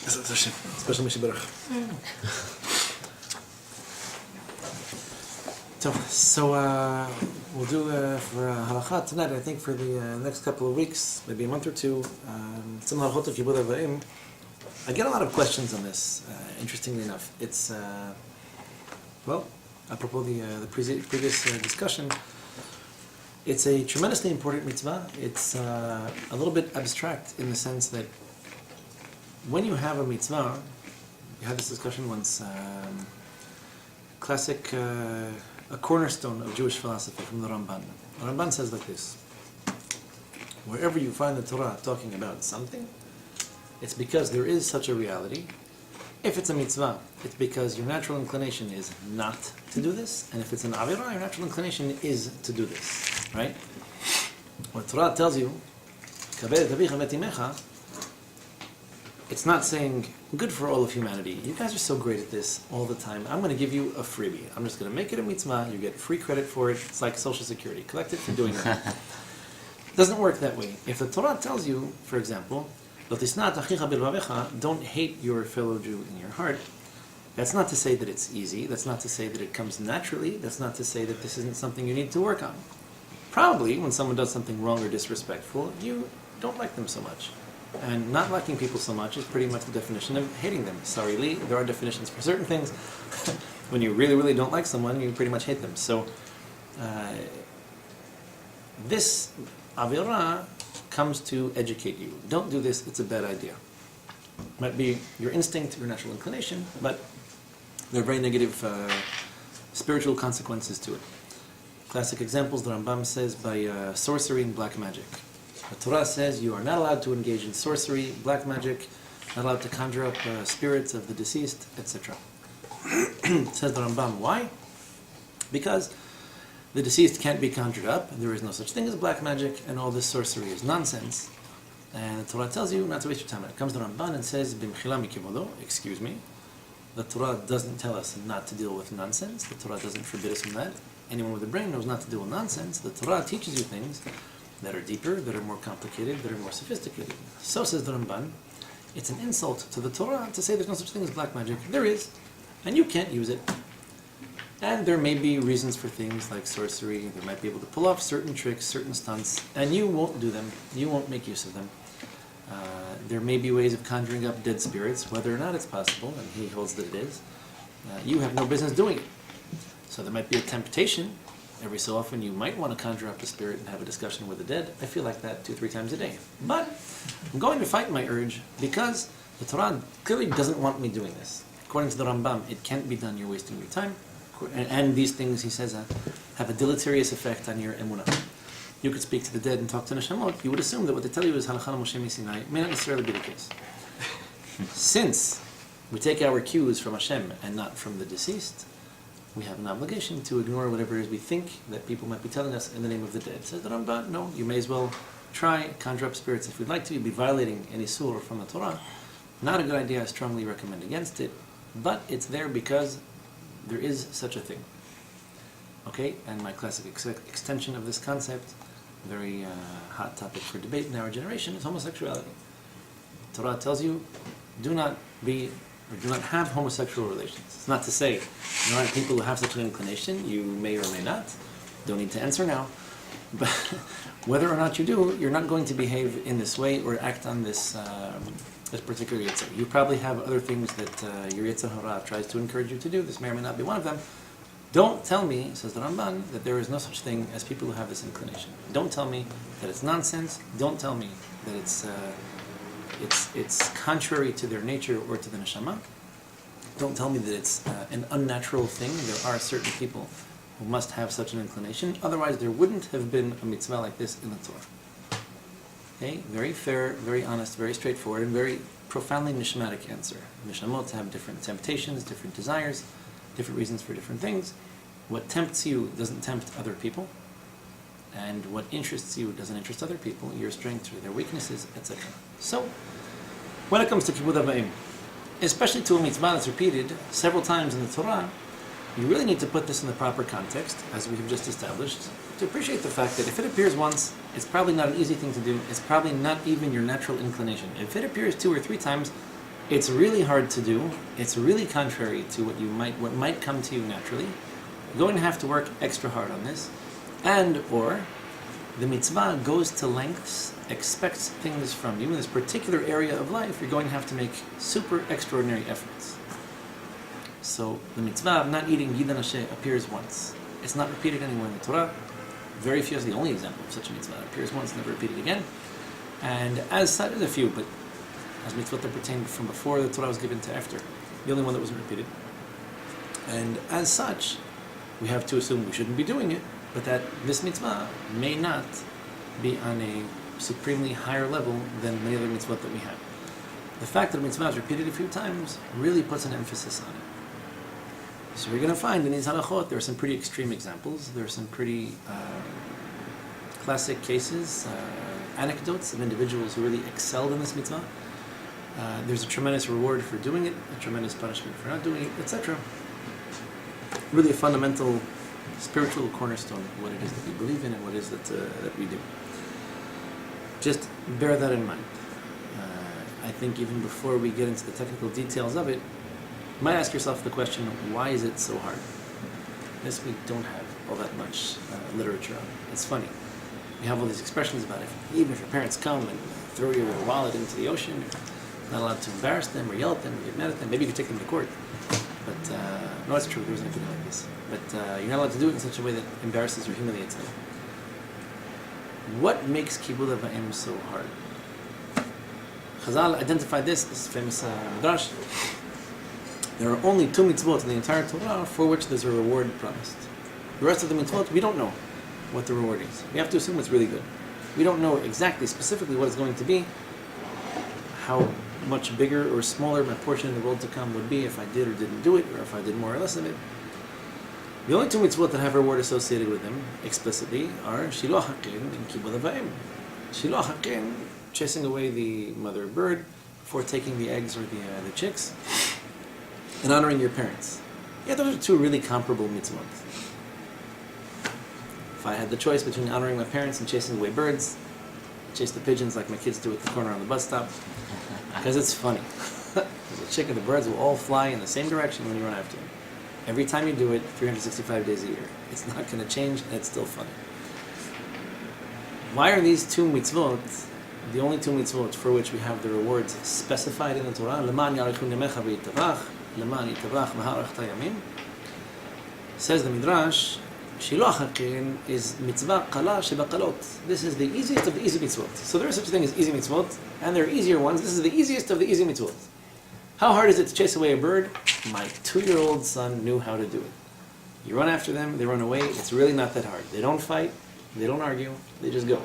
Especially Mishibarach. So we'll do for halakha tonight. I think for the next couple of weeks, maybe a month or two, some halachot of Kibbud Avayim. I get a lot of questions on this. Interestingly enough, it's apropos the previous discussion. It's a tremendously important mitzvah. It's a little bit abstract in the sense that when you have a mitzvah, we had this discussion once. Classic, a cornerstone of Jewish philosophy from the Ramban. The Ramban says like this: wherever you find the Torah talking about something, it's because there is such a reality. If it's a mitzvah, it's because your natural inclination is not to do this, and if it's an avirah, your natural inclination is to do this, right? When Torah tells you, it's not saying, good for all of humanity, you guys are so great at this all the time, I'm going to give you a freebie. I'm just going to make it a mitzvah, you get free credit for it. It's like Social Security, collect it for doing it. It doesn't work that way. If the Torah tells you, for example, don't hate your fellow Jew in your heart, that's not to say that it's easy, that's not to say that it comes naturally, that's not to say that this isn't something you need to work on. Probably, when someone does something wrong or disrespectful, you don't like them so much. And not liking people so much is pretty much the definition of hating them. Sorry, Lee, there are definitions for certain things. When you really, really don't like someone, you pretty much hate them. So, this avirah comes to educate you. Don't do this, it's a bad idea. Might be your instinct, your natural inclination, but there are very negative spiritual consequences to it. Classic examples, the Rambam says, by sorcery and black magic. The Torah says you are not allowed to engage in sorcery, black magic, not allowed to conjure up spirits of the deceased, etc. Says the Rambam, why? Because the deceased can't be conjured up, there is no such thing as black magic, and all this sorcery is nonsense. And the Torah tells you not to waste your time. It comes to Ramban and says, B'mchila mikivodo, excuse me. The Torah doesn't tell us not to deal with nonsense. The Torah doesn't forbid us from that. Anyone with a brain knows not to deal with nonsense. The Torah teaches you things that are deeper, that are more complicated, that are more sophisticated. So says the Ramban, it's an insult to the Torah to say there's no such thing as black magic. There is, and you can't use it. And there may be reasons for things like sorcery. They might be able to pull off certain tricks, certain stunts, and you won't do them. You won't make use of them. There may be ways of conjuring up dead spirits, whether or not it's possible, and he holds that it is. You have no business doing it. So there might be a temptation. Every so often you might want to conjure up a spirit and have a discussion with the dead. I feel like that 2-3 times a day. But I'm going to fight my urge because the Torah clearly doesn't want me doing this. According to the Rambam, it can't be done, you're wasting your time. And these things, he says, have a deleterious effect on your emunah. You could speak to the dead and talk to neshamot. You would assume that what they tell you is halakha Moshe Sinai may not necessarily be the case. Since we take our cues from Hashem and not from the deceased, we have an obligation to ignore whatever it is we think that people might be telling us in the name of the dead. Says the Rambam, no, you may as well try conjure up spirits if you'd like to. You'd be violating any surah from the Torah. Not a good idea, I strongly recommend against it. But it's there because there is such a thing. Okay, and my classic extension of this concept, very hot topic for debate in our generation, is homosexuality. Torah tells you, do not have homosexual relations. It's not to say there aren't people who have such an inclination. You may or may not. Don't need to answer now. But whether or not you do, you're not going to behave in this way or act on this particular yitzhar. You probably have other things that your yitzhar hara tries to encourage you to do. This may or may not be one of them. Don't tell me, says the Ramban, that there is no such thing as people who have this inclination. Don't tell me that it's nonsense. Don't tell me that it's contrary to their nature or to the neshama. Don't tell me that it's an unnatural thing. There are certain people who must have such an inclination. Otherwise, there wouldn't have been a mitzvah like this in the Torah. Okay, very fair, very honest, very straightforward, and very profoundly nishmatic answer. Neshamot have different temptations, different desires, different reasons for different things. What tempts you doesn't tempt other people, and what interests you doesn't interest other people, your strengths or their weaknesses, etc. So, when it comes to Kibbud Avayim, especially to a mitzvah that's repeated several times in the Torah, you really need to put this in the proper context, as we have just established, to appreciate the fact that if it appears once, it's probably not an easy thing to do, it's probably not even your natural inclination. If it appears 2 or 3 times, It's really hard to do. It's really contrary to what might come to you naturally. You're going to have to work extra hard on this, or the mitzvah goes to lengths, expects things from you in this particular area of life. You're going to have to make super extraordinary efforts. So the mitzvah of not eating Yidan Hashem appears once. It's not repeated anywhere in the Torah. Very few is the only example of such a mitzvah. It appears once, never repeated again. And as such, there's a few, but as mitzvot that pertained from before the Torah was given to after, the only one that wasn't repeated. And as such, we have to assume we shouldn't be doing it, but that this mitzvah may not be on a supremely higher level than many other mitzvot that we have. The fact that a mitzvah is repeated a few times really puts an emphasis on it. So we're going to find in these halachot, there are some pretty extreme examples. There are some pretty classic cases, anecdotes of individuals who really excelled in this mitzvah. There's a tremendous reward for doing it, a tremendous punishment for not doing it, etc. Really a fundamental spiritual cornerstone of what it is that we believe in and what it is that we do. Just bear that in mind. I think even before we get into the technical details of it, you might ask yourself the question, why is it so hard? This we don't have all that much literature on. It's funny. We have all these expressions about it. Even if your parents come and throw your wallet into the ocean, you're not allowed to embarrass them or yell at them or get mad at them. Maybe you could take them to court. But no, it's true. There isn't anything like this. But you're not allowed to do it in such a way that embarrasses or humiliates them. What makes Kibbud Avayim so hard? Chazal identified this famous midrash. There are only 2 mitzvot in the entire Torah for which there's a reward promised. The rest of the mitzvot, we don't know what the reward is. We have to assume it's really good. We don't know exactly, specifically what it's going to be, how much bigger or smaller my portion in the world to come would be if I did or didn't do it, or if I did more or less of it. The only 2 mitzvot that have a reward associated with them, explicitly, are Shiloh Hakin and Kibbud Avayim. Shiloh Hakin, chasing away the mother bird before taking the eggs or the chicks, and honoring your parents. Yeah, those are 2 really comparable mitzvot. If I had the choice between honoring my parents and chasing away birds, I'd chase the pigeons like my kids do at the corner on the bus stop, because it's funny. The chick and the birds will all fly in the same direction when you run after them. Every time you do it, 365 days a year. It's not going to change, and it's still funny. Why are these 2 mitzvot the only 2 mitzvot for which we have the rewards specified in the Torah? Leman yarichu nemecha v'yitavach, leman yitavach v'harach tayamim. Says the Midrash, Shiloh Hakin is mitzvah kala shebakalot. This is the easiest of the easy mitzvot. So there is such a thing as easy mitzvot, and there are easier ones. This is the easiest of the easy mitzvot. How hard is it to chase away a bird? My 2-year-old son knew how to do it. You run after them, they run away. It's really not that hard. They don't fight, they don't argue, they just go.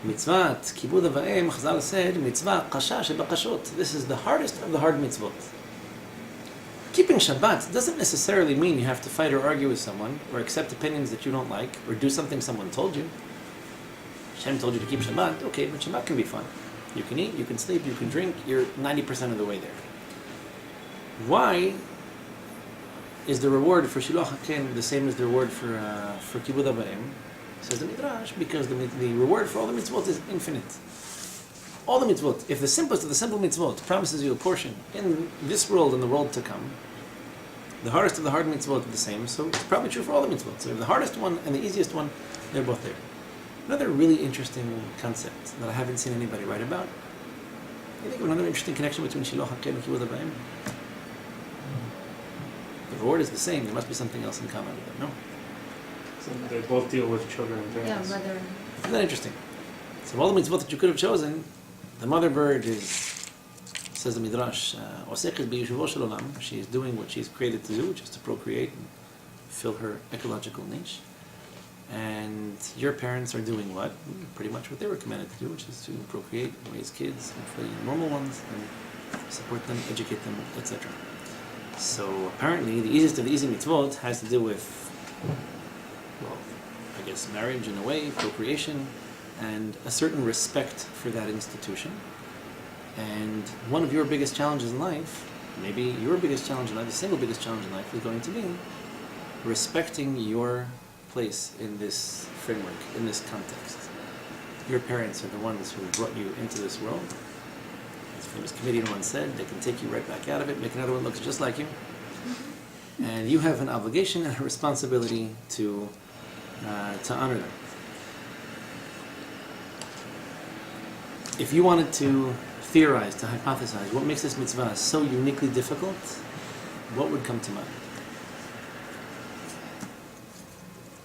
Mitzvah Kibbud Avayim, Chazal said, mitzvah kasha shebakashot. This is the hardest of the hard mitzvot. Keeping Shabbat doesn't necessarily mean you have to fight or argue with someone, or accept opinions that you don't like, or do something someone told you. Hashem told you to keep Shabbat, okay, but Shabbat can be fun. You can eat, you can sleep, you can drink, you're 90% of the way there. Why is the reward for Shiloh Hakin the same as the reward for Kibbud Avayim? Says the Midrash, because the reward for all the mitzvot is infinite. All the mitzvot, if the simplest of the simple mitzvot promises you a portion in this world and the world to come, the hardest of the hard mitzvot are the same, so it's probably true for all the mitzvot. So if the hardest one and the easiest one, they're both there. Another really interesting concept that I haven't seen anybody write about. You think of another interesting connection between Shiloh Hakin and Kibbud Avayim? The reward is the same. There must be something else in common with them, no? So they both deal with children and parents. Yeah, mother. Isn't that interesting? So all the mitzvot that you could have chosen, the mother bird is, says the Midrash, Osechet b'yeshuvo shel olam. She is doing what she's created to do, which is to procreate and fill her ecological niche. And your parents are doing what? Pretty much what they were commanded to do, which is to procreate, raise kids, hopefully normal ones, and support them, educate them, etc. So apparently the easiest of the easy mitzvot has to do with, well, I guess marriage in a way, procreation, and a certain respect for that institution. And one of your biggest challenges in life, maybe your biggest challenge in life, the single biggest challenge in life, is going to be respecting your place in this framework, in this context. Your parents are the ones who brought you into this world. As famous comedian once said, they can take you right back out of it, make another one that looks just like you. And you have an obligation and a responsibility to honor them. If you wanted to theorize, to hypothesize, what makes this mitzvah so uniquely difficult, what would come to mind?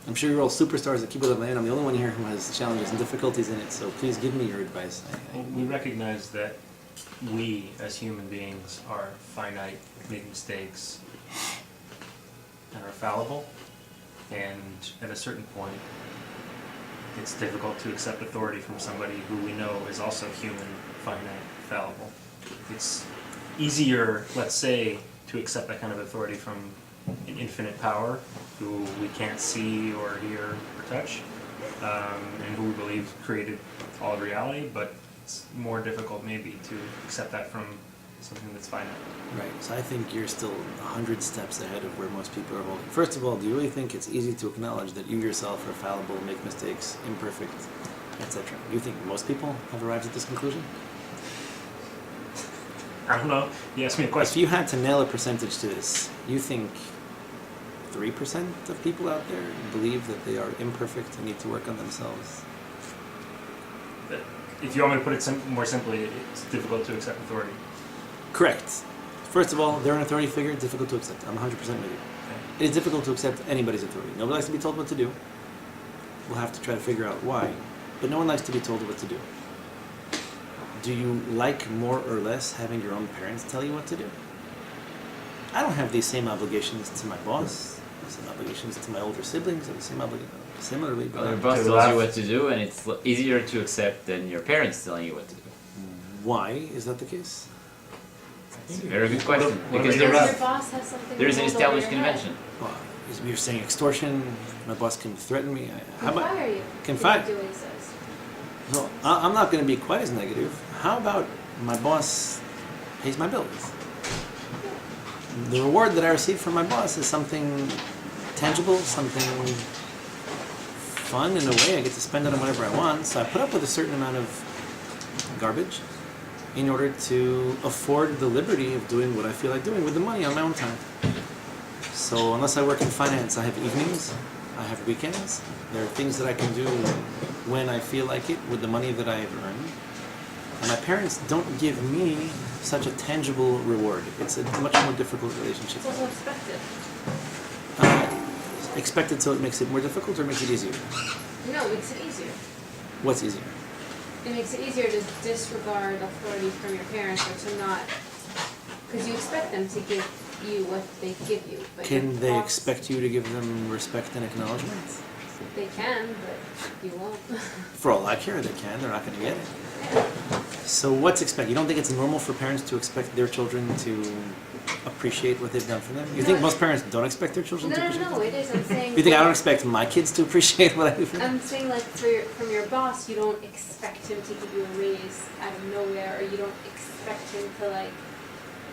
I'm sure you're all superstars at Kibbud. I'm the only one here who has challenges and difficulties in it, so please give me your advice. We recognize that we, as human beings, are finite, make mistakes, and are fallible. And at a certain point, it's difficult to accept authority from somebody who we know is also human, finite, fallible. It's easier, let's say, to accept that kind of authority from an infinite power who we can't see or hear or touch, and who we believe created all of reality, but it's more difficult maybe to accept that from something that's finite. Right, so I think you're still 100 steps ahead of where most people are holding. First of all, do you really think it's easy to acknowledge that you yourself are fallible, make mistakes, imperfect, etc.? Do you think most people have arrived at this conclusion? I don't know. You asked me a If question. you had to nail a percentage to this, you think 3% of people out there believe that they are imperfect and need to work on themselves? If you want me to put it more simply, it's difficult to accept authority. Correct. First of all, they're an authority figure, difficult to accept. I'm 100% with you. It is difficult to accept anybody's authority. Nobody likes to be told what to do. We'll have to try to figure out why. But no one likes to be told what to do. Do you like more or less having your own parents tell you what to do? I don't have these same obligations to my boss, the same obligations to my older siblings, or the same obligations similarly. Well, your But boss To tells laugh. you what to do, and it's easier to accept than your parents telling you what to do. why is that the case? It's a very good question. What Because about your there's, boss? Your boss has something there's an to hold over established your head. convention. Well, you're saying extortion. My boss can threaten me. Can fire you. Can if fire. you do what he says. So I'm not going to be quite as negative. How about my boss pays my bills? The reward that I receive from my boss is something tangible, something fun in a way. I get to spend it on whatever I want. So I put up with a certain amount of garbage in order to afford the liberty of doing what I feel like doing with the money on my own time. So unless I work in finance, I have evenings, I have weekends. There are things that I can do when I feel like it with the money that I have earned. And my parents don't give me such a tangible reward. It's a much more difficult relationship. It's also expected. Expected so it makes it more difficult or makes it easier? No, it makes it easier. What's easier? It makes it easier to disregard authority from your parents or to not, because you expect them to give you what they give you. But Can your they boss- expect you to give them respect and acknowledgement? They can, but you won't. For all I care, they can. They're not going to get it. So what's expected? You don't think it's normal for parents to expect their children to appreciate what they've done for them? You think most parents don't expect their children to appreciate No, it is. I'm saying. You think I don't expect my kids to appreciate what I do for them? I'm saying like from your boss, you don't expect him to give you a raise out of nowhere, or you don't expect him to like.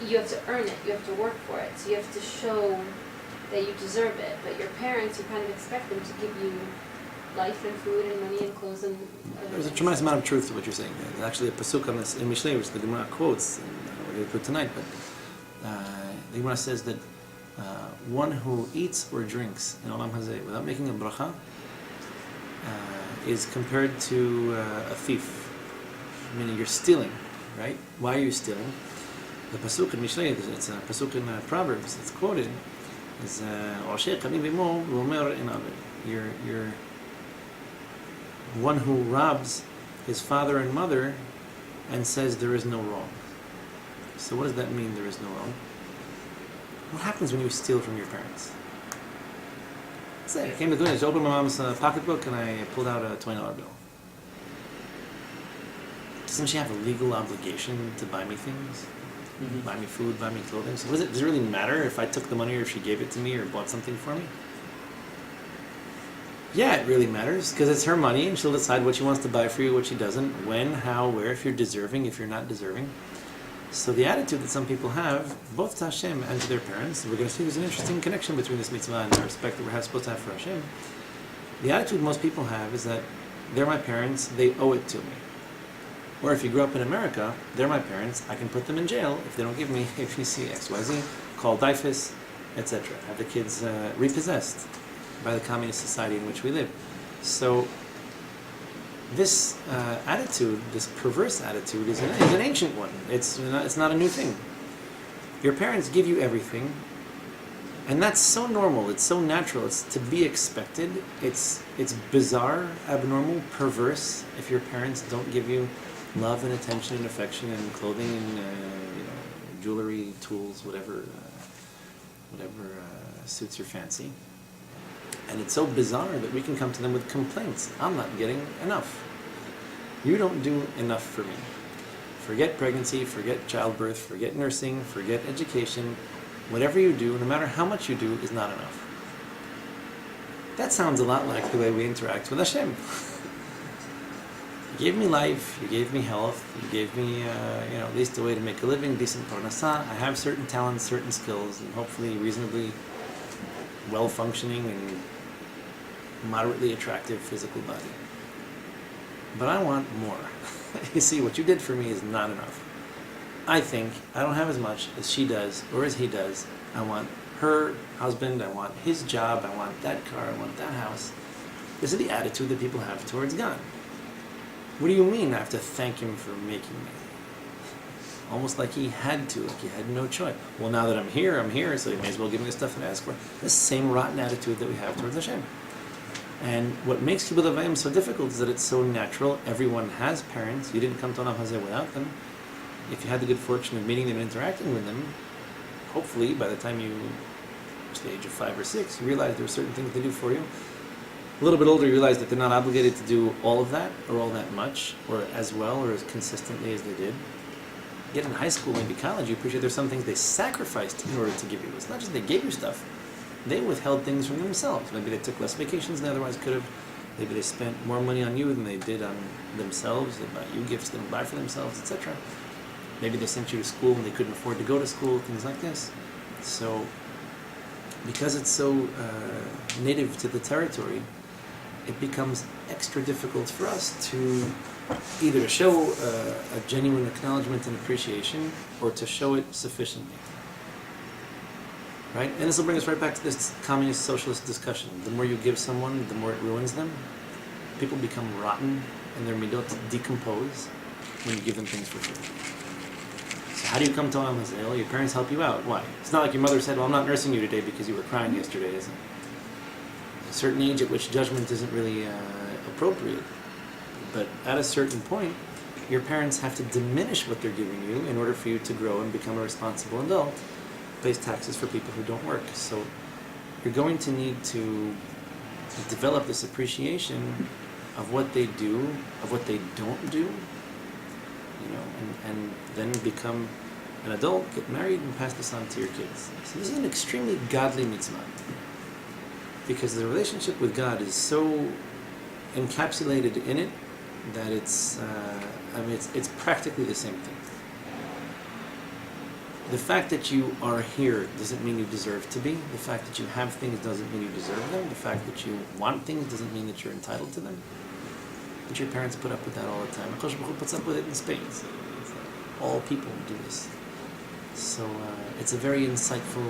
You have to earn it. You have to work for it. So you have to show that you deserve it. But your parents, you kind of expect them to give you life and food and money and clothes and. There's a tremendous amount of truth to what you're saying. There's actually a pasuk on this in Mishlei, which the Gemara quotes, and we're going to put tonight, but the Gemara says that one who eats or drinks in Olam Hazeh without making a bracha is compared to a thief, meaning you're stealing, right? Why are you stealing? The pasuk in Mishlei, it's a pasuk in Proverbs, it's quoted, is you're one who robs his father and mother and says there is no wrong. So what does that mean, there is no wrong? What happens when you steal from your parents? Say, I came to do it, I opened my mom's pocketbook and I pulled out a $20 bill. Doesn't she have a legal obligation to buy me things? Mm-hmm. Buy me food, buy me clothing? So does it really matter if I took the money or if she gave it to me or bought something for me? Yeah, it really matters because it's her money and she'll decide what she wants to buy for you, what she doesn't, when, how, where, if you're deserving, if you're not deserving. So the attitude that some people have, both to Hashem and to their parents, we're going to see there's an interesting connection between this mitzvah and the respect that we're supposed to have for Hashem. The attitude most people have is that they're my parents, they owe it to me. Or if you grew up in America, they're my parents, I can put them in jail if they don't give me ABC, XYZ, call DIFUS, etc. Have the kids repossessed by the communist society in which we live. So this attitude, this perverse attitude, is an ancient one. It's not a new thing. Your parents give you everything, and that's so normal, it's so natural, it's to be expected. It's bizarre, abnormal, perverse if your parents don't give you love and attention and affection and clothing and jewelry, tools, whatever suits your fancy. And it's so bizarre that we can come to them with complaints. I'm not getting enough. You don't do enough for me. Forget pregnancy, forget childbirth, forget nursing, forget education. Whatever you do, no matter how much you do, is not enough. That sounds a lot like the way we interact with Hashem. You gave me life, you gave me health, you gave me at least a way to make a living, decent parnasah. I have certain talents, certain skills, and hopefully reasonably well-functioning and moderately attractive physical body. But I want more. You see, what you did for me is not enough. I think I don't have as much as she does or as he does. I want her husband, I want his job, I want that car, I want that house. This is the attitude that people have towards God. What do you mean I have to thank him for making me? Almost like he had to, like he had no choice. Well, now that I'm here, so he may as well give me the stuff that I ask for. This same rotten attitude that we have towards Hashem. And what makes Kibbud Avayim so difficult is that it's so natural. Everyone has parents. You didn't come to Olam Hazeh without them. If you had the good fortune of meeting them and interacting with them, hopefully by the time you reach the age of 5 or 6, you realize there are certain things they do for you. A little bit older, you realize that they're not obligated to do all of that, or all that much, or as well, or as consistently as they did. Yet in high school, maybe college, you appreciate there's some things they sacrificed in order to give you. It's not just they gave you stuff. They withheld things from themselves. Maybe they took less vacations than they otherwise could have. Maybe they spent more money on you than they did on themselves. They bought you gifts they didn't buy for themselves, etc. Maybe they sent you to school and they couldn't afford to go to school, things like this. So, because it's so native to the territory, it becomes extra difficult for us to either to show a genuine acknowledgement and appreciation, or to show it sufficiently. Right? And this will bring us right back to this communist socialist discussion. The more you give someone, the more it ruins them. People become rotten and their midot decompose when you give them things for free. So how do you come to Olam Hazeh? Well, your parents help you out. Why? It's not like your mother said, well, I'm not nursing you today because you were crying yesterday, is it? There's a certain age at which judgment isn't really appropriate. But at a certain point, your parents have to diminish what they're giving you in order for you to grow and become a responsible adult. Pays taxes for people who don't work. So you're going to need to develop this appreciation of what they do, of what they don't do, and then become an adult, get married, and pass this on to your kids. So this is an extremely godly mitzvah, because the relationship with God is so encapsulated in it that it's practically the same thing. The fact that you are here doesn't mean you deserve to be. The fact that you have things doesn't mean you deserve them. The fact that you want things doesn't mean that you're entitled to them. But your parents put up with that all the time. Akash Baruch Hu puts up with it in spades. All people do this. So it's a very insightful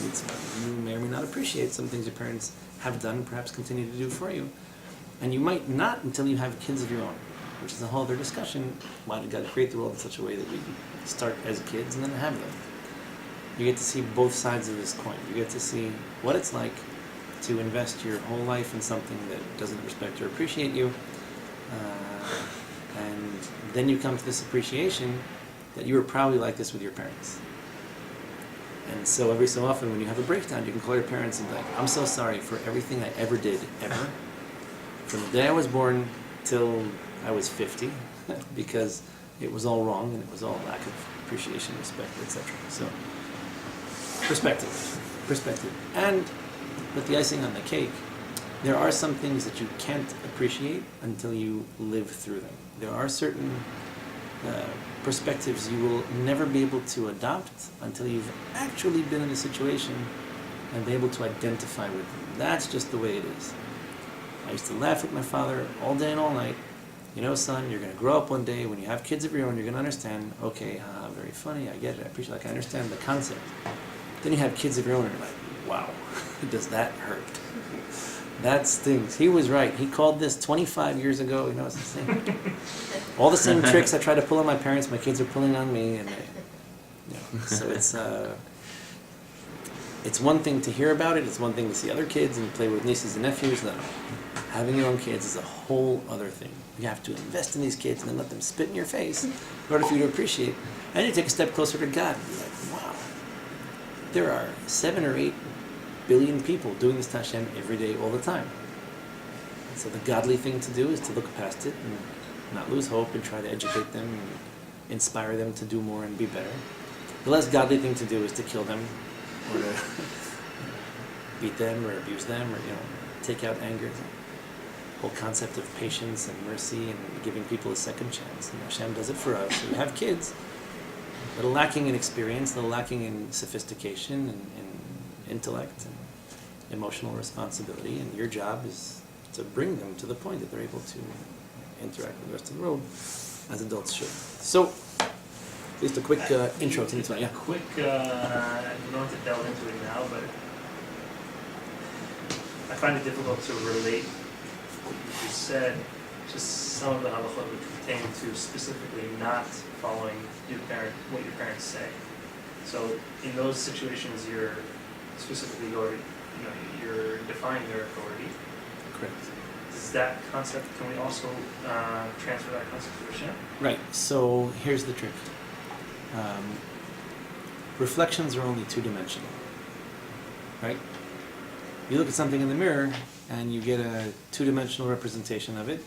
mitzvah. You may or may not appreciate some things your parents have done, perhaps continue to do for you. And you might not until you have kids of your own, which is a whole other discussion. Why did God create the world in such a way that we start as kids and then have them? You get to see both sides of this coin. You get to see what it's like to invest your whole life in something that doesn't respect or appreciate you. And then you come to this appreciation that you were probably like this with your parents. And so every so often when you have a breakdown, you can call your parents and be like, I'm so sorry for everything I ever did, ever. From the day I was born till I was 50, because it was all wrong and it was all lack of appreciation, respect, etc. So, perspective. And with the icing on the cake, there are some things that you can't appreciate until you live through them. There are certain perspectives you will never be able to adopt until you've actually been in a situation and be able to identify with them. That's just the way it is. I used to laugh at my father all day and all night. you know, son, you're going to grow up one day. When you have kids of your own, you're going to understand, okay, very funny, I get it, I appreciate it, I understand the concept. Then you have kids of your own, and you're like, wow, does that hurt? That stings. He was right. He called this 25 years ago. You know, it's the same. All the same tricks I try to pull on my parents, my kids are pulling on me. And so it's one thing to hear about it. It's one thing to see other kids and play with nieces and nephews. No. Having your own kids is a whole other thing. You have to invest in these kids and then let them spit in your face in order for you to appreciate. And you take a step closer to God and be like, wow, there are 7 or 8 billion people doing this to Hashem every day, all the time. And so the godly thing to do is to look past it and not lose hope and try to educate them and inspire them to do more and be better. The less godly thing to do is to kill them or to beat them or abuse them or take out anger. The whole concept of patience and mercy and giving people a second chance. And Hashem does it for us. So we have kids that are lacking in experience, that are lacking in sophistication and intellect and emotional responsibility, and your job is to bring them to the point that they're able to interact with the rest of the world as adults should. So, just a quick intro to this one. Yeah. Quick, you don't have to delve into it now, but I find it difficult to relate what you just said, just some of the halachot which pertain to specifically not following what your parents say. So in those situations, you're specifically you're defying their authority. Correct. Does that concept, can we also transfer that concept to Hashem? Right. So here's the trick. Reflections are only 2-dimensional. Right? You look at something in the mirror and you get a 2-dimensional representation of it,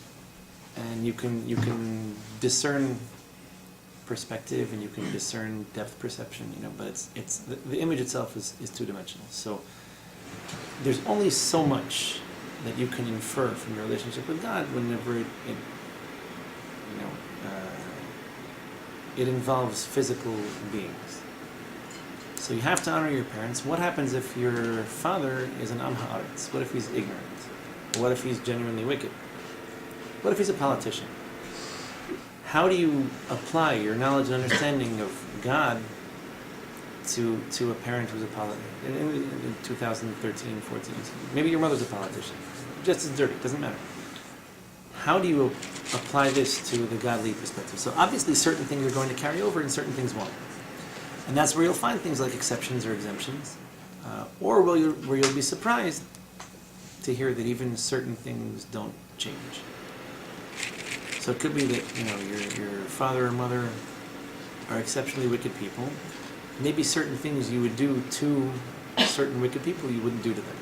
and you can discern perspective and you can discern depth perception, but it's the image itself is 2-dimensional. So there's only so much that you can infer from your relationship with God whenever it involves physical beings. So you have to honor your parents. What happens if your father is an Am Haaretz? What if he's ignorant? What if he's genuinely wicked? What if he's a politician? How do you apply your knowledge and understanding of God to a parent who's a politician? In 2013, 14, maybe your mother's a politician. Just as dirty, doesn't matter. How do you apply this to the godly perspective? So obviously certain things are going to carry over and certain things won't. And that's where you'll find things like exceptions or exemptions. Or where you'll be surprised to hear that even certain things don't change. So it could be that your father or mother are exceptionally wicked people. Maybe certain things you would do to certain wicked people you wouldn't do to them.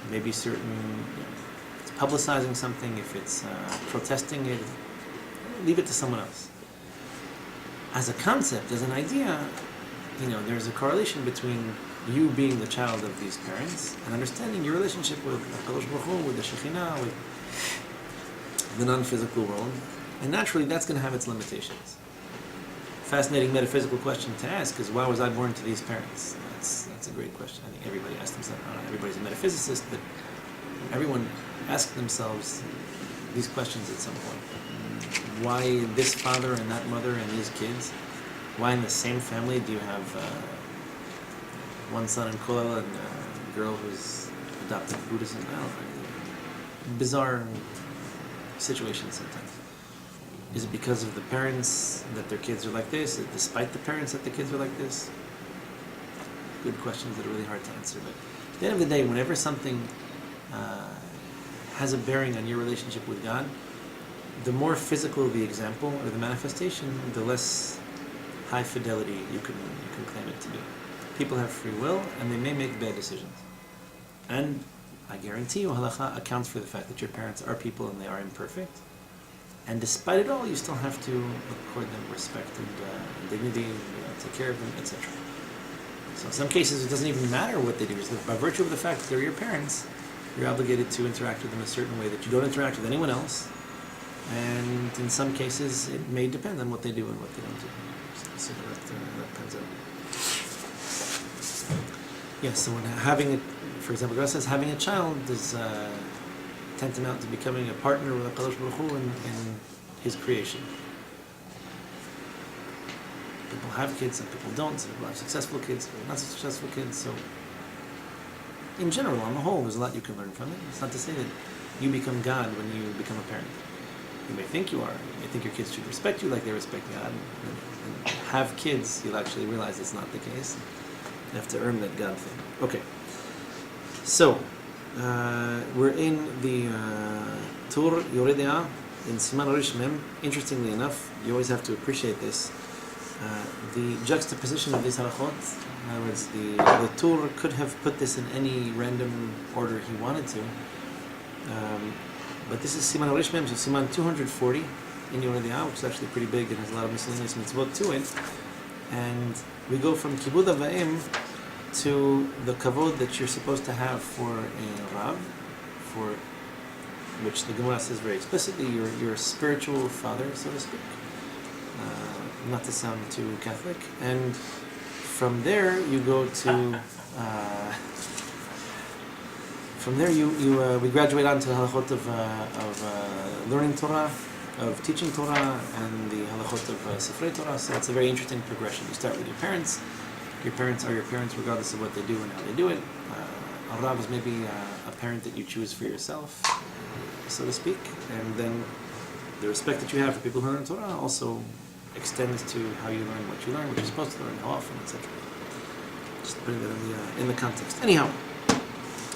Maybe certain, if it's publicizing something, if it's protesting it, leave it to someone else. As a concept, as an idea, there's a correlation between you being the child of these parents and understanding your relationship with HaKadosh Baruch Hu, with the Shekhinah, with the non-physical world, and naturally that's going to have its limitations. Fascinating metaphysical question to ask is, why was I born to these parents? That's a great question. I think everybody asks themselves. Not everybody's a metaphysicist, but everyone asks themselves these questions at some point. Why this father and that mother and these kids? Why in the same family do you have one son in Kollel and a girl who's adopted Buddhism? I don't know. Bizarre situations sometimes. Is it because of the parents that their kids are like this? Is it despite the parents that the kids are like this? Good questions that are really hard to answer. But at the end of the day, whenever something has a bearing on your relationship with God, the more physical the example or the manifestation, the less high fidelity you can claim it to be. People have free will, and they may make bad decisions. And I guarantee you, halacha accounts for the fact that your parents are people and they are imperfect. And despite it all, you still have to accord them respect and dignity, and, take care of them, etc. So in some cases, it doesn't even matter what they do. It's by virtue of the fact that they're your parents, you're obligated to interact with them a certain way that you don't interact with anyone else. And in some cases, it may depend on what they do and what they don't do. So that depends on. Yes, so when having it, for example, God says having a child is tantamount to becoming a partner with HaKadosh Baruch Hu in His creation. People have kids, some people don't. Some people have successful kids, some people not so successful kids. So, in general, on the whole, there's a lot you can learn from it. It's not to say that you become God when you become a parent. You may think you are. You may think your kids should respect you like they respect God. And have kids, you'll actually realize it's not the case. You have to earn that God thing. Okay. So, we're in the Tur Yoredea in Siman Rish Mem. Interestingly enough, you always have to appreciate this. The juxtaposition of these halachot, in other words, the Tur could have put this in any random order he wanted to, but this is Siman Rish Mem, so Siman 240 in Yoredea, which is actually pretty big and has a lot of miscellaneous mitzvot to it, and we go from Kibbud Avayim to the kavod that you're supposed to have for a Rav, for which the Gemara says very explicitly, your spiritual father, so to speak. Not to sound too Catholic. And from there you go to from there we graduate on to the halachot of learning Torah, of teaching Torah, and the halachot of Sefrei Torah. So it's a very interesting progression. You start with your parents. Your parents are your parents regardless of what they do and how they do it. A Rav is maybe a parent that you choose for yourself, so to speak. And then the respect that you have for people who learn Torah also extends to how you learn what you learn, what you're supposed to learn, how often, etc. Just putting that in the context. Anyhow,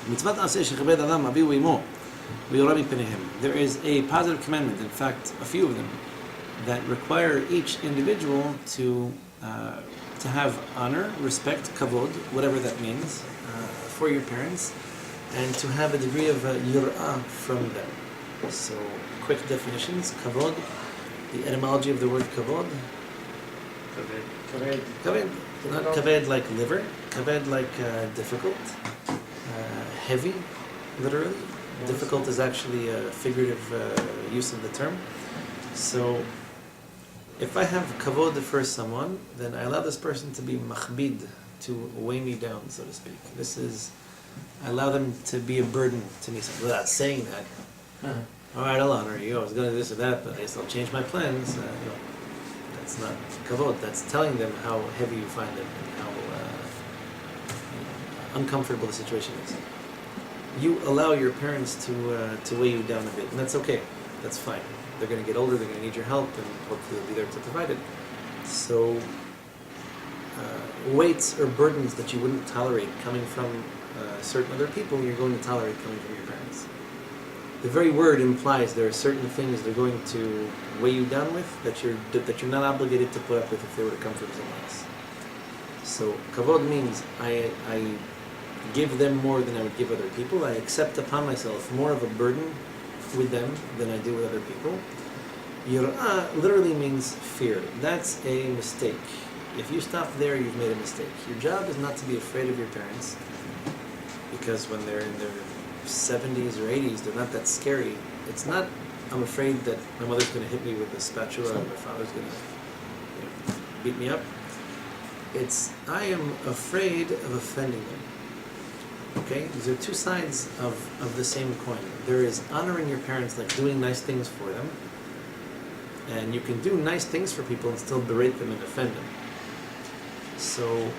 mitzvat aseh shechabed adam avihu imo v'yorah mipenehem. There is a positive commandment, in fact, a few of them, that require each individual to have honor, respect, kavod, whatever that means, for your parents, and to have a degree of yirah from them. So, quick definitions: kavod. The etymology of the word kavod. Kaved. Kaved. Not kaved like liver. Kaved like difficult. Heavy, literally. Difficult is actually a figurative use of the term. So, if I have kavod for someone, then I allow this person to be machbid, to weigh me down, so to speak. I allow them to be a burden to me. So, without saying that, all right, I'll honor you. I was going to do this or that, but I guess I'll change my plans. That's not kavod. That's telling them how heavy you find them and how uncomfortable the situation is. You allow your parents to weigh you down a bit, and that's okay. That's fine. They're going to get older. They're going to need your help, and hopefully they'll be there to provide it. So, weights or burdens that you wouldn't tolerate coming from certain other people, you're going to tolerate coming from your parents. The very word implies there are certain things they're going to weigh you down with that you're not obligated to put up with if they were to come from someone else. So kavod means I give them more than I would give other people. I accept upon myself more of a burden with them than I do with other people. Yirah literally means fear. That's a mistake. If you stop there, you've made a mistake. Your job is not to be afraid of your parents, because when they're in their 70s or 80s, they're not that scary. It's not, I'm afraid that my mother's going to hit me with a spatula or my father's going to beat me up. It's, I am afraid of offending them. Okay? These are two sides of the same coin. There is honoring your parents, like doing nice things for them. And you can do nice things for people and still berate them and offend them. So,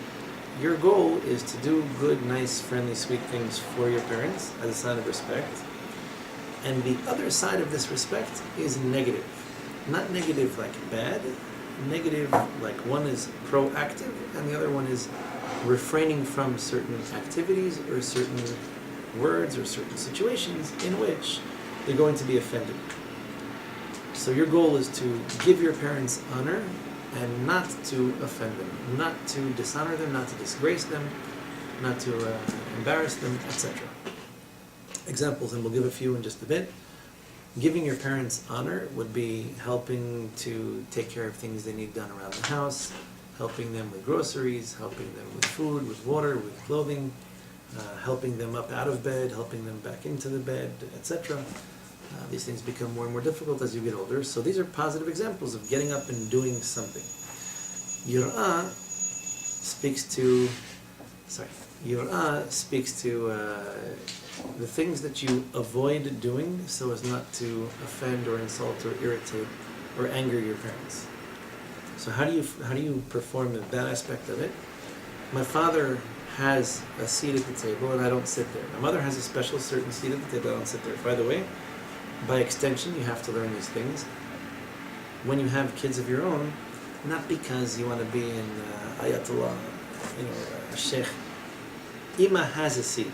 your goal is to do good, nice, friendly, sweet things for your parents as a sign of respect. And the other side of this respect is negative. Not negative like bad, negative like one is proactive and the other one is refraining from certain activities or certain words or certain situations in which they're going to be offended. So your goal is to give your parents honor and not to offend them, not to dishonor them, not to disgrace them, not to embarrass them, etc. Examples, and we'll give a few in just a bit. Giving your parents honor would be helping to take care of things they need done around the house, helping them with groceries, helping them with food, with water, with clothing, helping them up out of bed, helping them back into the bed, etc. These things become more and more difficult as you get older. So these are positive examples of getting up and doing something. Yirah speaks to Yirah speaks to the things that you avoid doing so as not to offend or insult or irritate or anger your parents. So how do you perform that aspect of it? My father has a seat at the table and I don't sit there. My mother has a special certain seat at the table, I don't sit there. By the way, by extension, you have to learn these things. When you have kids of your own, not because you want to be in Ayatollah, a sheikh. Ima has a seat.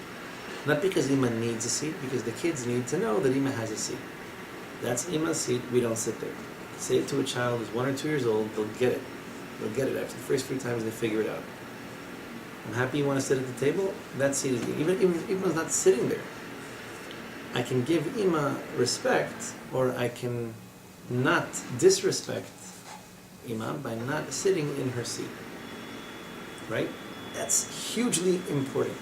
Not because Ima needs a seat, because the kids need to know that Ima has a seat. That's Ima's seat, we don't sit there. Say it to a child who's 1 or 2 years old, they'll get it. They'll get it after the first few times they figure it out. I'm happy you want to sit at the table, that seat is good. Even Ima's not sitting there. I can give Ima respect, or I can not disrespect Ima by not sitting in her seat. Right? That's hugely important.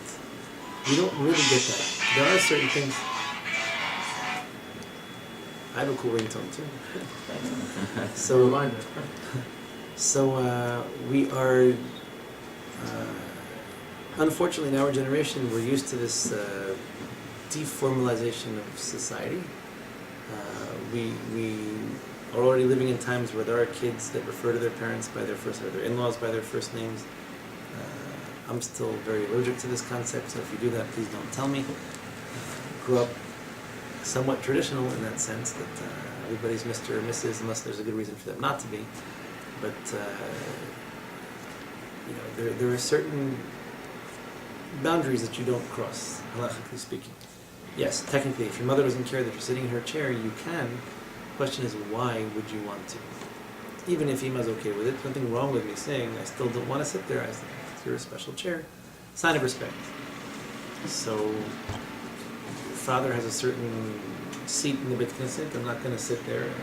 We don't really get that. There are certain things. I have a cool ringtone too. So we are, unfortunately in our generation, we're used to this deformalization of society. We are already living in times where there are kids that refer to their parents by their first, or their in-laws by their first names. I'm still very allergic to this concept, so if you do that, please don't tell me. Grew up somewhat traditional in that sense, that everybody's Mr. or Mrs. unless there's a good reason for them not to be. But there are certain boundaries that you don't cross, halachically speaking. Yes, technically, if your mother doesn't care that you're sitting in her chair, you can. The question is, why would you want to? Even if Ima's okay with it, there's nothing wrong with me saying, I still don't want to sit there. You're a special chair. Sign of respect. So, father has a certain seat in the Beit Knesset. I'm not going to sit there and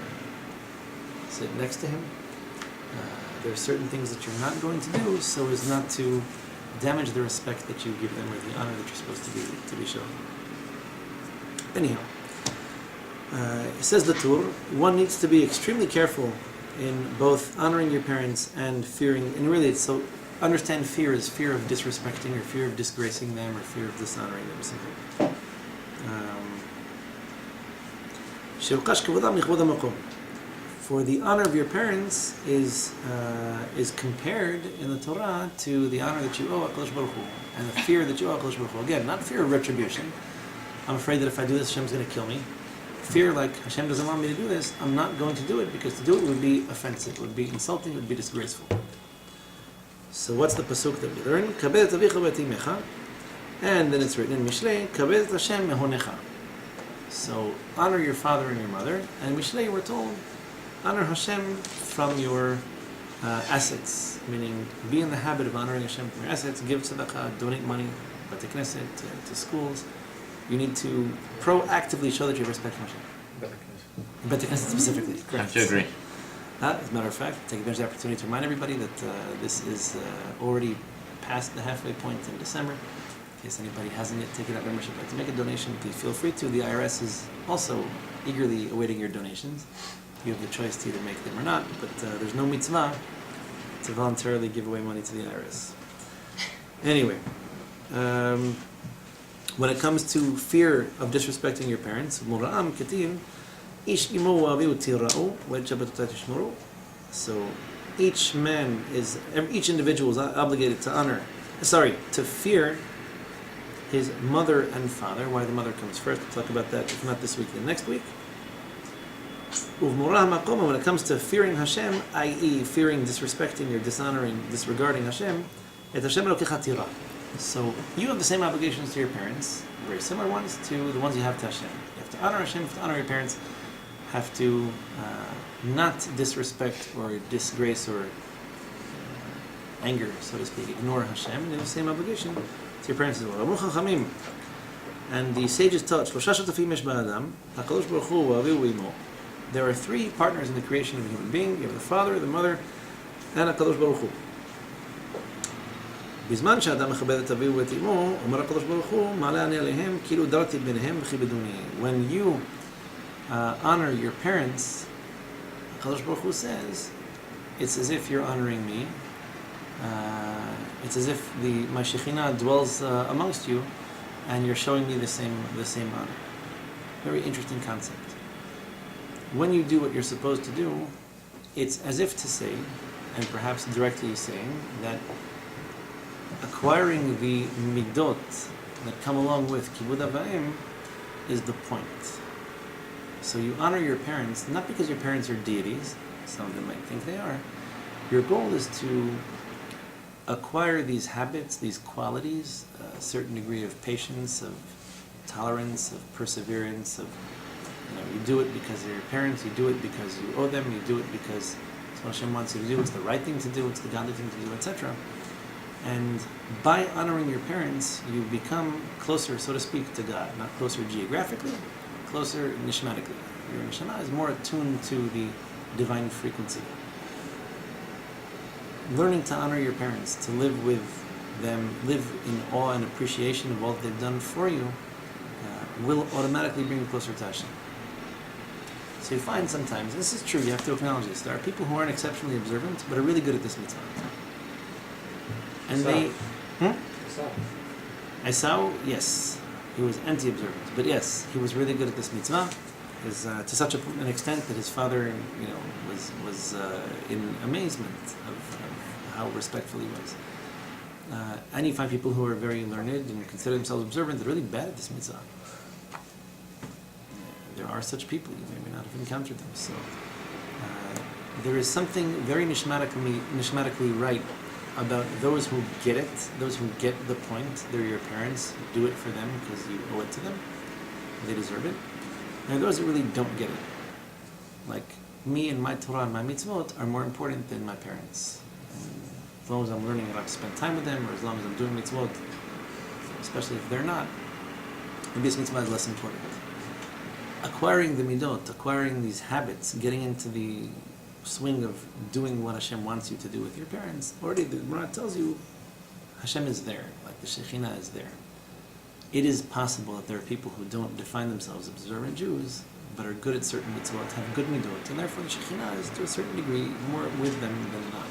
sit next to him. There are certain things that you're not going to do so as not to damage the respect that you give them or the honor that you're supposed to be shown. Anyhow, it says the Torah, one needs to be extremely careful in both honoring your parents and fearing, and really it's so, understand fear as fear of disrespecting or fear of disgracing them or fear of dishonoring them, something. For the honor of your parents is compared in the Torah to the honor that you owe HaKadosh Baruch Hu, and the fear that you owe HaKadosh Baruch Hu. Again, not fear of retribution. I'm afraid that if I do this, Hashem's going to kill me. Fear like Hashem doesn't want me to do this, I'm not going to do it, because to do it would be offensive, would be insulting, would be disgraceful. So what's the pasuk that we learn? Kabed et avicha v'et imecha, and then it's written in Mishlei, Kabed et Hashem mehonecha. So honor your father and your mother, and Mishlei we're told, honor Hashem from your assets, meaning be in the habit of honoring Hashem from your assets, give tzedakah, donate money, Beit Knesset, to schools. You need to proactively show that you have respect for Hashem. Beit Knesset specifically. I have to agree. As a matter of fact, take advantage of the opportunity to remind everybody that this is already past the halfway point in December. In case anybody hasn't yet taken out membership, like to make a donation, please feel free to. The IRS is also eagerly awaiting your donations. You have the choice to either make them or not, but there's no mitzvah to voluntarily give away money to the IRS. Anyway, when it comes to fear of disrespecting your parents, mura'am kativ, ish imo v'avihu tira'u v'et shabbatotai tishmuru. So each individual is obligated to fear his mother and father. Why the mother comes first, we'll talk about that, if not this week, then next week. When it comes to fearing Hashem, i.e. fearing, disrespecting, or dishonoring, disregarding Hashem, et Hashem elokecha tira. So you have the same obligations to your parents, very similar ones to the ones you have to Hashem. You have to honor Hashem, you have to honor your parents, have to not disrespect or disgrace or anger, so to speak, ignore Hashem, and you have the same obligation to your parents as well. And the sages taught, there are three partners in the creation of a human being. You have the father, the mother, and HaKadosh Baruch Hu. בזמן שאדם מכבד את אביו ואת אמו, אומר הקדוש ברוך הוא, מעלה אני עליהם, כאילו דרתי ביניהם וכיבדוני. When you honor your parents, הקדוש ברוך הוא says, it's as if you're honoring me. It's It's as if my Shekhinah dwells amongst you, and you're showing me the same honor. Very interesting concept. When you do what you're supposed to do, it's as if to say, and perhaps directly saying, that acquiring the midot that come along with Kibbud Avayim is the point. So you honor your parents, not because your parents are deities, some of them might think they are. Your goal is to acquire these habits, these qualities, a certain degree of patience, of tolerance, of perseverance, of, you do it because they're your parents, you do it because you owe them, you do it because it's what Hashem wants you to do, it's the right thing to do, it's the godly thing to do, etc. And by honoring your parents, you become closer, so to speak, to God. Not closer geographically, closer nishmatically. Your neshama is more attuned to the divine frequency. Learning to honor your parents, to live with them, live in awe and appreciation of all that they've done for you, will automatically bring you closer to Hashem. So you find sometimes, this is true, you have to acknowledge this, there are people who aren't exceptionally observant, but are really good at this mitzvah. And Esau, yes, he was anti-observant, but yes, he was really good at this mitzvah, to such an extent that his father, was in amazement of how respectful he was. And you find people who are very learned and consider themselves observant, they're really bad at this mitzvah. There are such people, you may not have encountered them. So there is something very nishmatically right about those who get it, those who get the point. They're your parents, you do it for them because you owe it to them, they deserve it. And those that really don't get it, like me and my Torah and my mitzvot are more important than my parents. And as long as I'm learning, I have to spend time with them, or as long as I'm doing mitzvot, especially if they're not, maybe this mitzvah is less important. Acquiring the midot, acquiring these habits, getting into the swing of doing what Hashem wants you to do with your parents, already the Gemara tells you Hashem is there, like the Shekhinah is there. It is possible that there are people who don't define themselves as observant Jews, but are good at certain mitzvot, have good midot, and therefore the Shekhinah is to a certain degree more with them than not.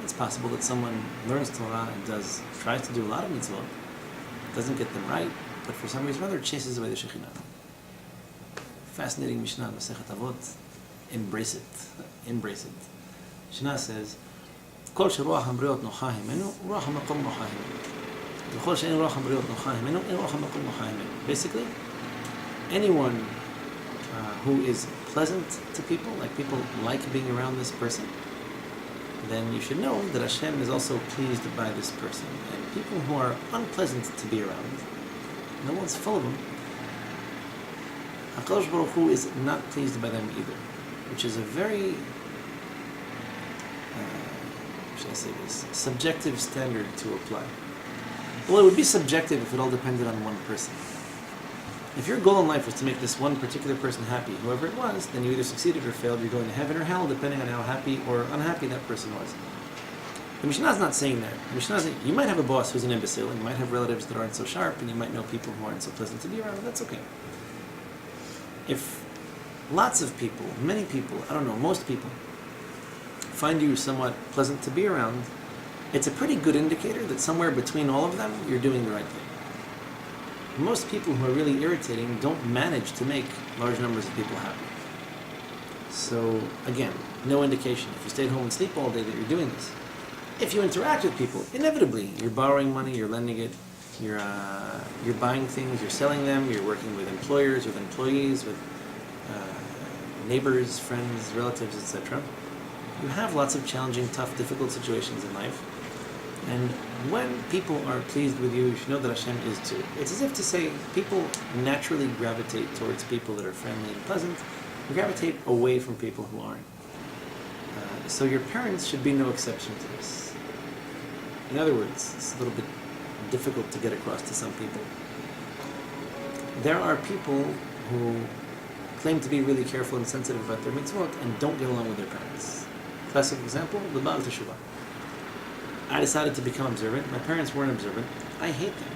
It's possible that someone learns Torah and tries to do a lot of mitzvot, doesn't get them right, but for some reason or other chases away the Shekhinah. Fascinating Mishnah, Masechet Avot. Embrace it. Mishnah says, "Kol sheruach hambriot nocha himenu, ruach hamakom nocha himenu. V'chol she'en ruach hambriot nocha himenu, en ruach hamakom nocha himenu." Basically, anyone who is pleasant to people, like people like being around this person, then you should know that Hashem is also pleased by this person. And people who are unpleasant to be around, no one's full of them, HaKadosh Baruch Hu is not pleased by them either, which is a very, should I say this, subjective standard to apply. Well, it would be subjective if it all depended on one person. If your goal in life was to make this one particular person happy, whoever it was, then you either succeeded or failed. You're going to heaven or hell, depending on how happy or unhappy that person was. The Mishnah is not saying that. The Mishnah is saying you might have a boss who's an imbecile, and you might have relatives that aren't so sharp, and you might know people who aren't so pleasant to be around. That's okay. If lots of people, many people, I don't know, most people, find you somewhat pleasant to be around, it's a pretty good indicator that somewhere between all of them, you're doing the right thing. Most people who are really irritating don't manage to make large numbers of people happy. So, again, no indication. If you stay at home and sleep all day that you're doing this. If you interact with people, inevitably, you're borrowing money, you're lending it, you're buying things, you're selling them, you're working with employers, with employees, with neighbors, friends, relatives, etc. You have lots of challenging, tough, difficult situations in life. And when people are pleased with you, you should know that Hashem is too. It's as if to say people naturally gravitate towards people that are friendly and pleasant, and gravitate away from people who aren't. So your parents should be no exception to this. In other words, it's a little bit difficult to get across to some people. There are people who claim to be really careful and sensitive about their mitzvot and don't get along with their parents. Classic example, the Baal Teshuvah. I decided to become observant. My parents weren't observant. I hate them.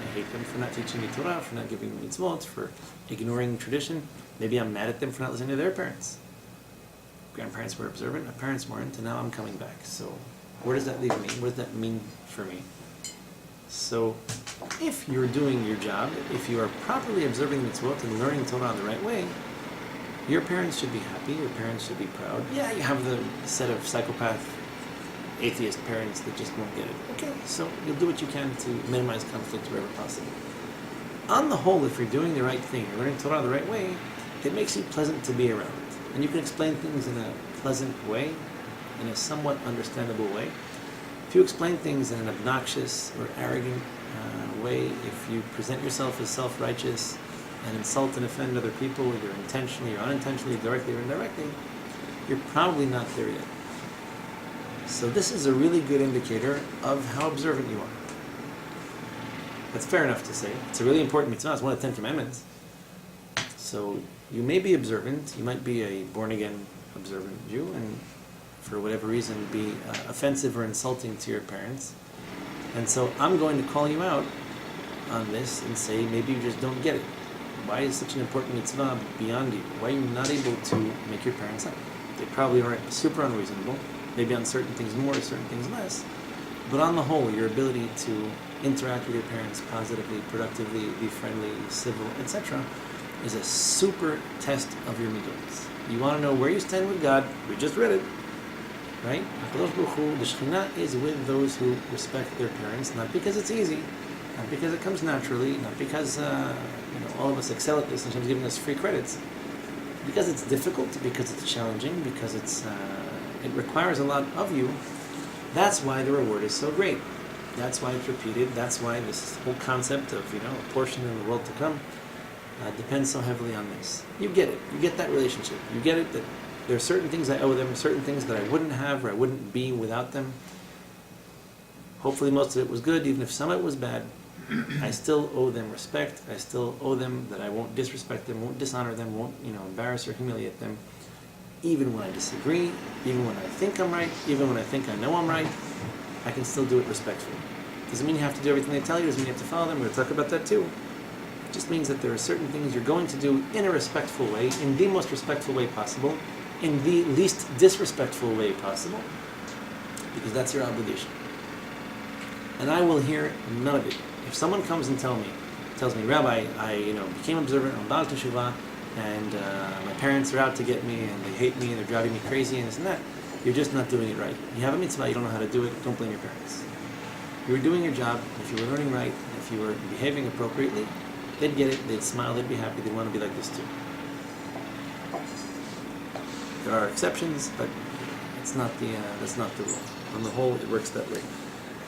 I hate them for not teaching me Torah, for not giving me mitzvot, for ignoring tradition. Maybe I'm mad at them for not listening to their parents. Grandparents were observant, my parents weren't, and now I'm coming back. So Where does that leave me? What does that mean for me? So, if you're doing your job, if you are properly observing the mitzvot and learning Torah the right way, your parents should be happy, your parents should be proud. Yeah, you have the set of psychopath, atheist parents that just won't get it. Okay, so you'll do what you can to minimize conflict wherever possible. On the whole, if you're doing the right thing, you're learning Torah the right way, it makes you pleasant to be around. And you can explain things in a pleasant way, in a somewhat understandable way. If you explain things in an obnoxious or arrogant way, if you present yourself as self-righteous and insult and offend other people, either intentionally or unintentionally, directly or indirectly, you're probably not there yet. So this is a really good indicator of how observant you are. That's fair enough to say. It's a really important mitzvah. It's one of the 10 Commandments. So you may be observant. You might be a born-again observant Jew, and for whatever reason be offensive or insulting to your parents. And so I'm going to call you out on this and say maybe you just don't get it. Why is such an important mitzvah beyond you? Why are you not able to make your parents happy? They probably are super unreasonable, maybe on certain things more, certain things less. But on the whole, your ability to interact with your parents positively, productively, be friendly, civil, etc., is a super test of your midot. You want to know where you stand with God? We just read it, right? HaKadosh Baruch Hu, the Shekhinah is with those who respect their parents, not because it's easy, not because it comes naturally, not because all of us excel at this and Hashem's giving us free credits, because it's difficult, because it's challenging, because it requires a lot of you. That's why the reward is so great. That's why it's repeated. That's why this whole concept of a portion in the world to come depends so heavily on this. You get it. You get that relationship. You get it that there are certain things I owe them, certain things that I wouldn't have or I wouldn't be without them. Hopefully most of it was good, even if some of it was bad. I still owe them respect. I still owe them that I won't disrespect them, won't dishonor them, won't embarrass or humiliate them. Even when I disagree, even when I think I'm right, even when I think I know I'm right, I can still do it respectfully. Doesn't mean you have to do everything they tell you, doesn't mean you have to follow them. We're going to talk about that too. It just means that there are certain things you're going to do in a respectful way, in the most respectful way possible, in the least disrespectful way possible, because that's your obligation. And I will hear none of it. If someone comes and tells me, Rabbi, I became observant, I'm Baal Teshuvah, and my parents are out to get me, and they hate me, and they're driving me crazy, and this and that, you're just not doing it right. You have a mitzvah, you don't know how to do it, don't blame your parents. You were doing your job. If you were learning right, if you were behaving appropriately, they'd get it, they'd smile, they'd be happy, they'd want to be like this too. There are exceptions, but that's not the rule. On the whole, it works that way.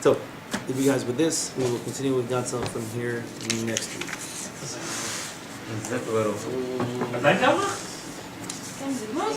So, leave you guys with this. We will continue with God's help from here next week. Is that a little... עדיין כמה?